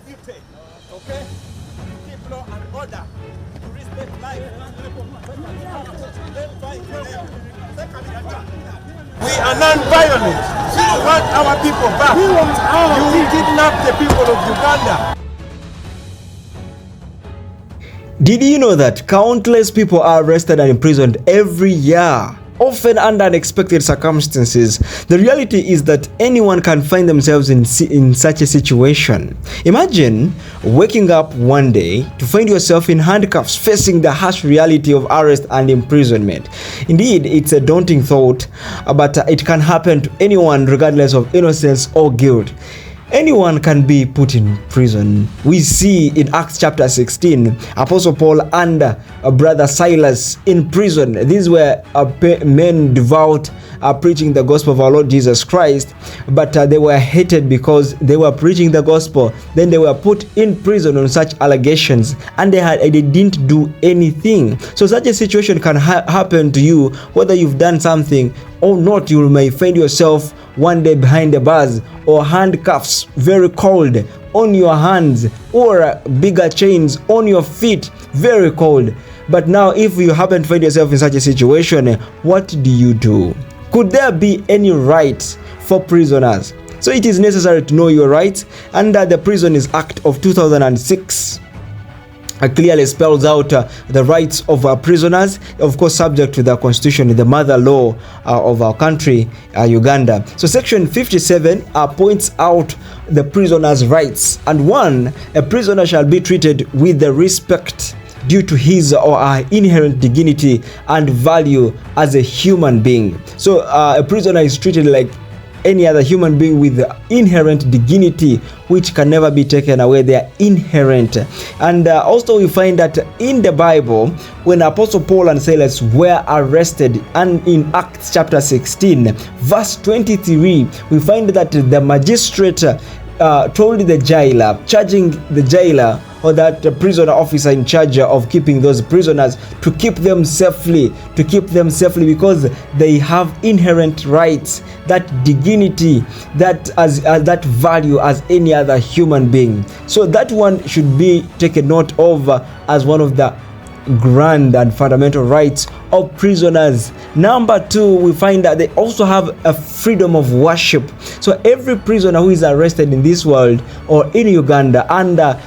duty, okay? To keep law and order, to respect life. We are non-violent. We want our people back. You kidnap the people of Uganda. Did you know that countless people are arrested and imprisoned every year, often under unexpected circumstances? The reality is that anyone can find themselves in such a situation. Imagine waking up one day to find yourself in handcuffs, facing the harsh reality of arrest and imprisonment. Indeed, it's a daunting thought, but it can happen to anyone regardless of innocence or guilt. Anyone can be put in prison. We see in Acts chapter 16, Apostle Paul and brother Silas in prison. These were men devout, preaching the gospel of our Lord Jesus Christ, but they were hated because they were preaching the gospel. Then they were put in prison on such allegations, and they didn't do anything. So such a situation can happen to you, whether you've done something or not. You may find yourself one day behind the bars or handcuffs, very cold, on your hands, or bigger chains on your feet, very cold. But now if you happen to find yourself in such a situation, what do you do? Could there be any rights for prisoners? So it is necessary to know your rights under the Prisoners Act of 2006. Clearly spells out the rights of our prisoners, of course subject to the constitution, the mother law of our country, Uganda. So section 57 points out the prisoner's rights. And one, a prisoner shall be treated with the respect due to his or her inherent dignity and value as a human being. So a prisoner is treated like any other human being with inherent dignity, which can never be taken away. They are inherent. And also we find that in the Bible, when Apostle Paul and Silas were arrested, and in Acts chapter 16 verse 23, we find that the magistrate told the jailer, charging the jailer or that prisoner officer in charge of keeping those prisoners, to keep them safely, because they have inherent rights, that dignity, that as that value as any other human being. So that one should be taken note of as one of the grand and fundamental rights of prisoners. Number two, we find that they also have a freedom of worship. So every prisoner who is arrested in this world or in Uganda under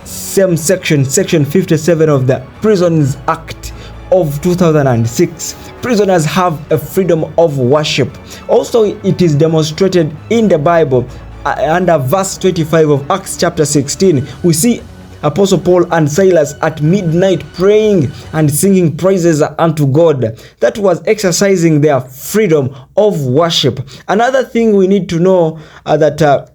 same section 57 of the Prisoners Act of 2006, prisoners have a freedom of worship. Also, it is demonstrated in the Bible under verse 25 of Acts chapter 16. We see Apostle Paul and Silas at midnight praying and singing praises unto God. That was exercising their freedom of worship. Another thing we need to know that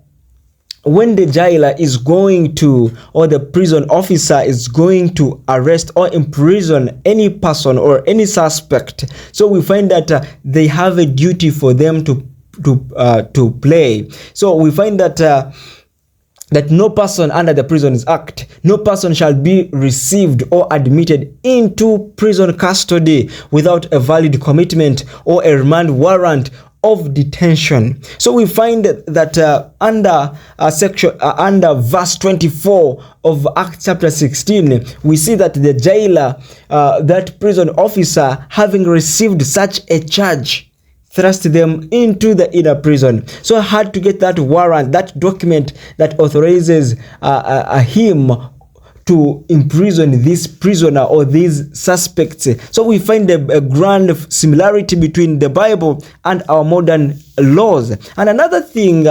when the jailer is going to, or the prison officer is going to arrest or imprison any person or any suspect, so we find that they have a duty for them to play. So we find that that no person under the Prisoners Act, no person shall be received or admitted into prison custody without a valid commitment or a remand warrant of detention. So we find that under verse 24 of Acts chapter 16, we see that the jailer, that prison officer, having received such a charge, thrust them into the inner prison. So I had to get that warrant, that document that authorizes him to imprison this prisoner or these suspects. So we find a grand similarity between the Bible and our modern laws. And another thing,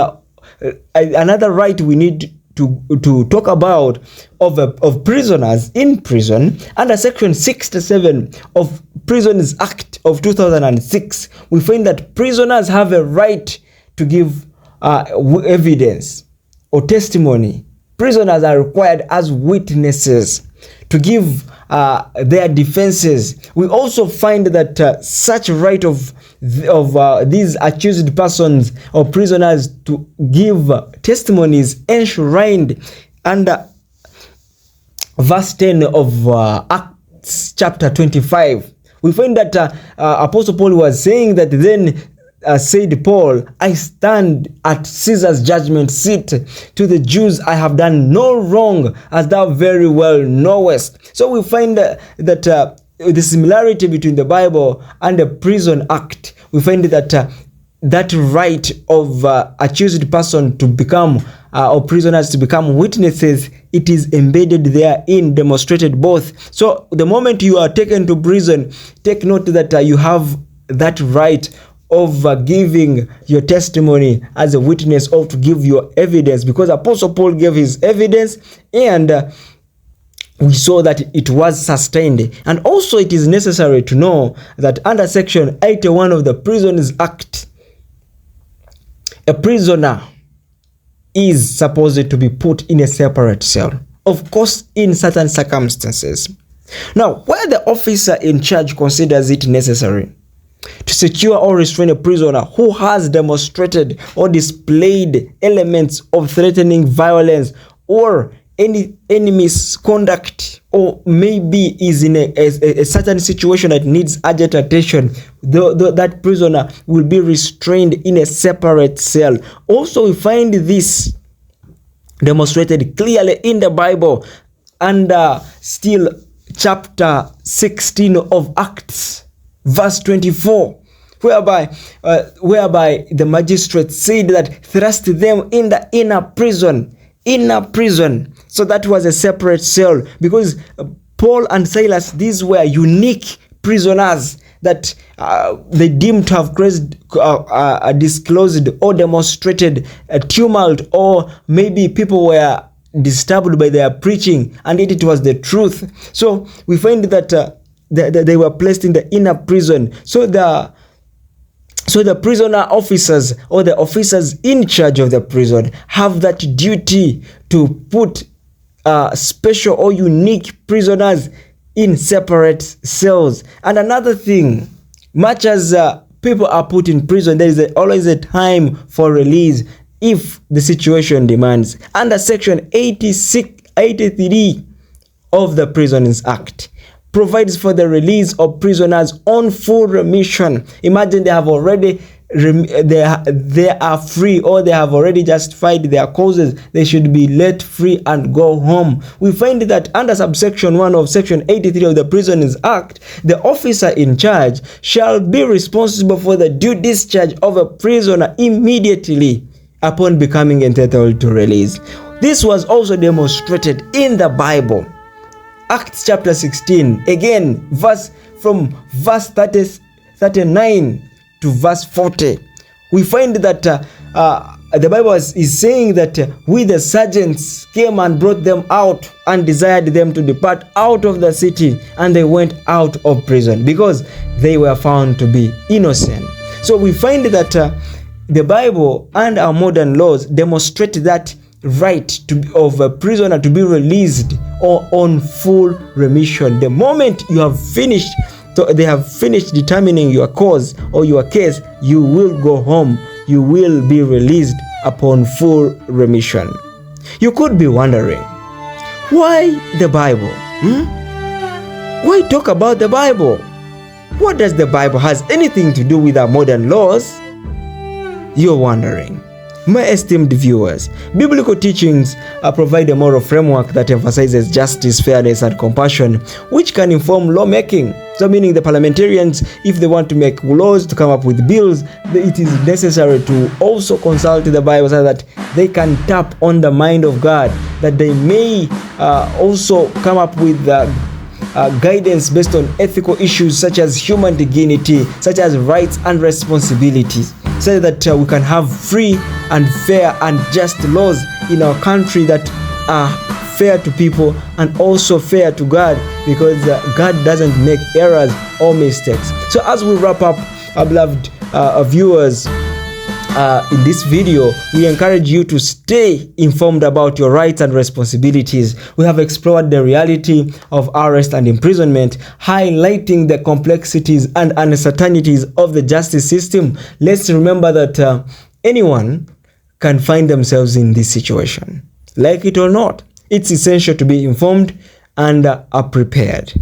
another right we need to talk about of prisoners in prison, under section 67 of Prisoners Act of 2006, we find that prisoners have a right to give evidence or testimony. Prisoners are required as witnesses to give their defenses. We also find that such right of these accused persons or prisoners to give testimonies enshrined under verse 10 of Acts chapter 25. We find that Apostle Paul was saying that then said Paul, I stand at Caesar's judgment seat. To the Jews I have done no wrong, as thou very well knowest. So we find that the similarity between the Bible and the Prison Act. We find that that right of accused person to become or prisoners to become witnesses, it is embedded therein, demonstrated both. So the moment you are taken to prison, take note that you have that right of giving your testimony as a witness, or to give your evidence, because Apostle Paul gave his evidence, and we saw that it was sustained. And also it is necessary to know that under section 81 of the Prisons Act, a prisoner is supposed to be put in a separate cell, of course in certain circumstances. Now, where the officer in charge considers it necessary to secure or restrain a prisoner who has demonstrated or displayed elements of threatening violence or any misconduct, or maybe is in a certain situation that needs urgent attention, that prisoner will be restrained in a separate cell. Also, we find this demonstrated clearly in the Bible under still chapter 16 of Acts, verse 24, whereby the magistrate said that thrust them in the inner prison. So that was a separate cell, because Paul and Silas, these were unique prisoners that they deemed to have disclosed or demonstrated a tumult, or maybe people were disturbed by their preaching, and it was the truth. So we find that they were placed in the inner prison. So the prisoner officers, or the officers in charge of the prison, have that duty to put special or unique prisoners in separate cells. And another thing, much as people are put in prison, there is always a time for release if the situation demands. Under section 83 of the Prisons Act provides for the release of prisoners on full remission. Imagine they have already they are free, or they have already justified their causes. They should be let free and go home. We find that under subsection 1 of section 83 of the Prisons Act, the officer in charge shall be responsible for the due discharge of a prisoner immediately upon becoming entitled to release. This was also demonstrated in the Bible. Acts chapter 16, again, from verse 39 to verse 40, we find that the Bible is saying that we the sergeants came and brought them out and desired them to depart out of the city, and they went out of prison because they were found to be innocent. So we find that the Bible and our modern laws demonstrate that right of a prisoner to be released or on full remission. The moment you have finished, they have finished determining your cause or your case, you will go home. You will be released upon full remission. You could be wondering, why the Bible? Why talk about the Bible? What does the Bible has anything to do with our modern laws? You're wondering. My esteemed viewers, biblical teachings provide a moral framework that emphasizes justice, fairness, and compassion, which can inform lawmaking. So meaning the parliamentarians, if they want to make laws, to come up with bills, it is necessary to also consult the Bible so that they can tap on the mind of God, that they may also come up with guidance based on ethical issues such as human dignity, such as rights and responsibilities, so that we can have free and fair and just laws in our country that are fair to people and also fair to God, because God doesn't make errors or mistakes. So as we wrap up, our beloved viewers, in this video, we encourage you to stay informed about your rights and responsibilities. We have explored the reality of arrest and imprisonment, highlighting the complexities and uncertainties of the justice system. Let's remember that anyone can find themselves in this situation. Like it or not, it's essential to be informed and prepared.